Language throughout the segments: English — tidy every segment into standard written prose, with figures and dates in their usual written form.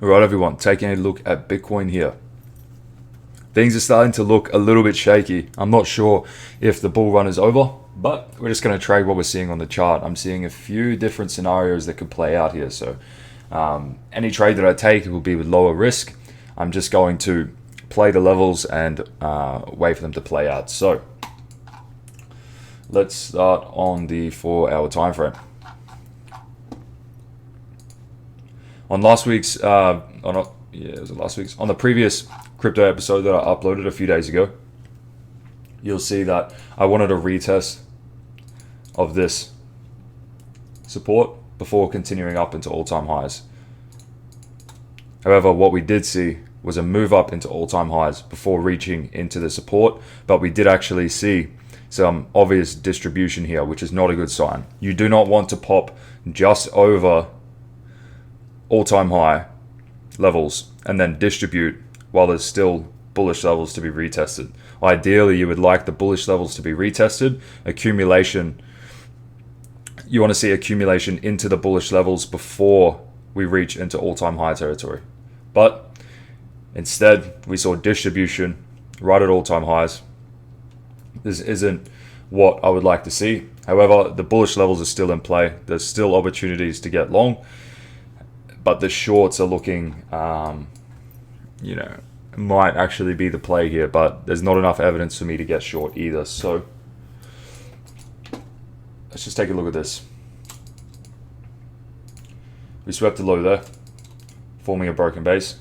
Alright everyone, taking a look at Bitcoin here. Things are starting to look a little bit shaky. I'm not sure if the bull run is over, but we're just going to trade what we're seeing on the chart. I'm seeing a few different scenarios that could play out here. So any trade that I take will be with lower risk. I'm just going to play the levels and wait for them to play out. So let's start on the 4-hour time frame. On last week's, on the previous crypto episode that I uploaded a few days ago, you'll see that I wanted a retest of this support before continuing up into all-time highs. However, what we did see was a move up into all-time highs before reaching into the support, but we did actually see some obvious distribution here, which is not a good sign. You do not want to pop just over all-time high levels and then distribute while there's still bullish levels to be retested. Ideally, you would like the bullish levels to be retested. Accumulation, you want to see accumulation into the bullish levels before we reach into all-time high territory. But instead, we saw distribution right at all-time highs. This isn't what I would like to see. However, the bullish levels are still in play. There's still opportunities to get long, but the shorts are looking, might actually be the play here, but there's not enough evidence for me to get short either. So let's just take a look at this. We swept the low there, forming a broken base.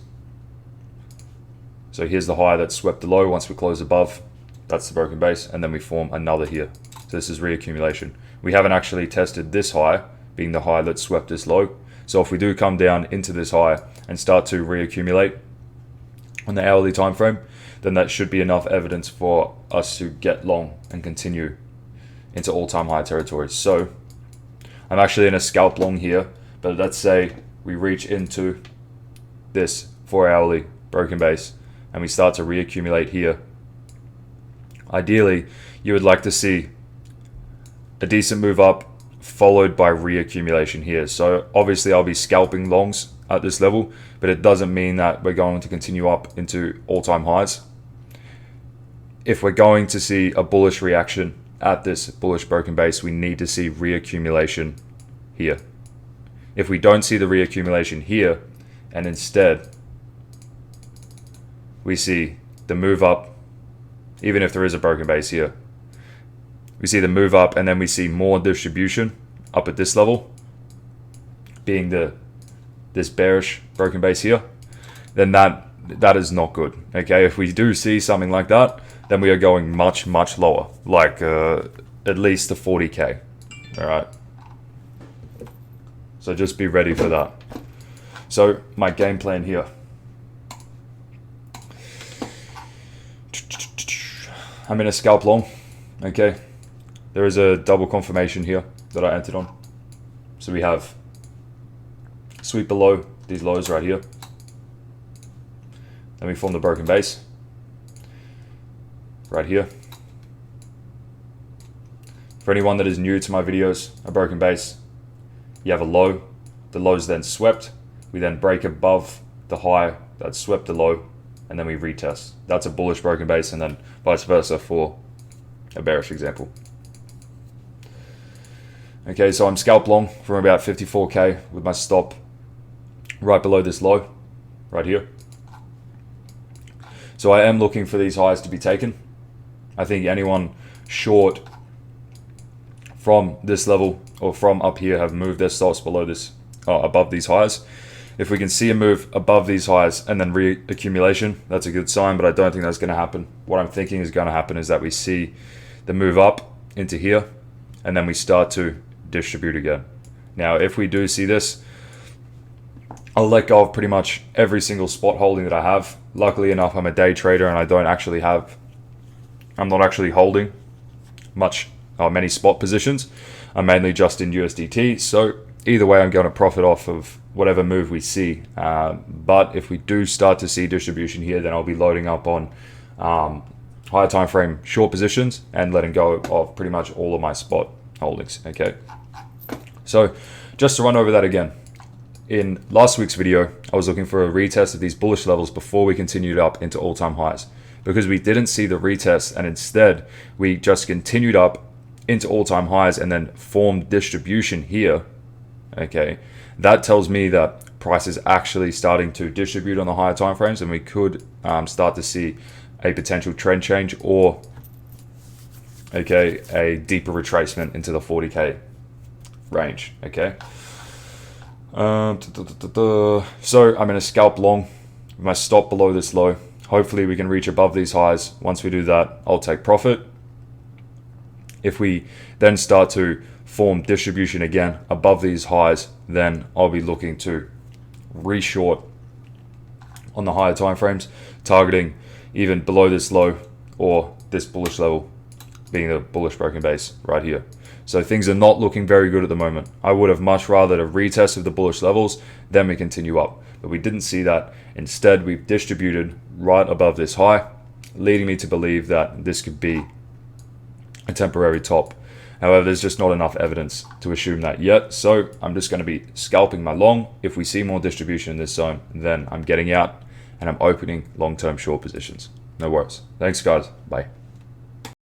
So here's the high that swept the low. Once we close above, that's the broken base, and then we form another here. So this is reaccumulation. We haven't actually tested this high, being the high that swept this low. So if we do come down into this high and start to reaccumulate on the hourly time frame, then that should be enough evidence for us to get long and continue into all-time high territory. So I'm actually in a scalp long here, but let's say we reach into this 4-hourly broken base and we start to reaccumulate here. Ideally, you would like to see a decent move up followed by reaccumulation here. So obviously I'll be scalping longs at this level, but it doesn't mean that we're going to continue up into all-time highs. If we're going to see a bullish reaction at this bullish broken base, we need to see reaccumulation here. If we don't see the reaccumulation here, and instead we see the move up, even if there is a broken base here, we see the move up and then we see more distribution up at this level, being this bearish broken base here, then that is not good. Okay, if we do see something like that, then we are going much lower, like at least the 40k. All right, so just be ready for that. So my game plan here, I'm in a scalp long. Okay, there is a double confirmation here that I entered on. So we have sweep below these lows right here. Then we form the broken base right here. For anyone that is new to my videos, a broken base, you have a low. The low is then swept. We then break above the high that swept the low, and then we retest. That's a bullish broken base, and then vice versa for a bearish example. Okay, so I'm scalp long from about 54k with my stop right below this low, right here. So I am looking for these highs to be taken. I think anyone short from this level or from up here have moved their stops below this, above these highs. If we can see a move above these highs and then reaccumulation, that's a good sign, but I don't think that's going to happen. What I'm thinking is going to happen is that we see the move up into here and then we start to distribute again. Now, if we do see this, I'll let go of pretty much every single spot holding that I have. Luckily enough, I'm a day trader and I'm not actually holding many spot positions. I'm mainly just in USDT. So either way, I'm going to profit off of whatever move we see. But if we do start to see distribution here, then I'll be loading up on higher time frame short positions and letting go of pretty much all of my spot holdings. Okay. So just to run over that again, in last week's video, I was looking for a retest of these bullish levels before we continued up into all-time highs. Because we didn't see the retest, and instead we just continued up into all-time highs and then formed distribution here, okay, that tells me that price is actually starting to distribute on the higher time frames, and we could start to see a potential trend change, or okay, a deeper retracement into the 40k range. Okay, so I'm going to scalp long with my stop below this low. Hopefully we can reach above these highs. Once we do that, I'll take profit. If we then start to form distribution again above these highs, then I'll be looking to reshort on the higher time frames, targeting even below this low or this bullish level, being the bullish broken base right here. So things are not looking very good at the moment. I would have much rather a retest of the bullish levels, then we continue up. But we didn't see that. Instead, we've distributed right above this high, leading me to believe that this could be a temporary top. However, there's just not enough evidence to assume that yet. So I'm just going to be scalping my long. If we see more distribution in this zone, then I'm getting out and I'm opening long-term short positions. No worries. Thanks, guys. Bye.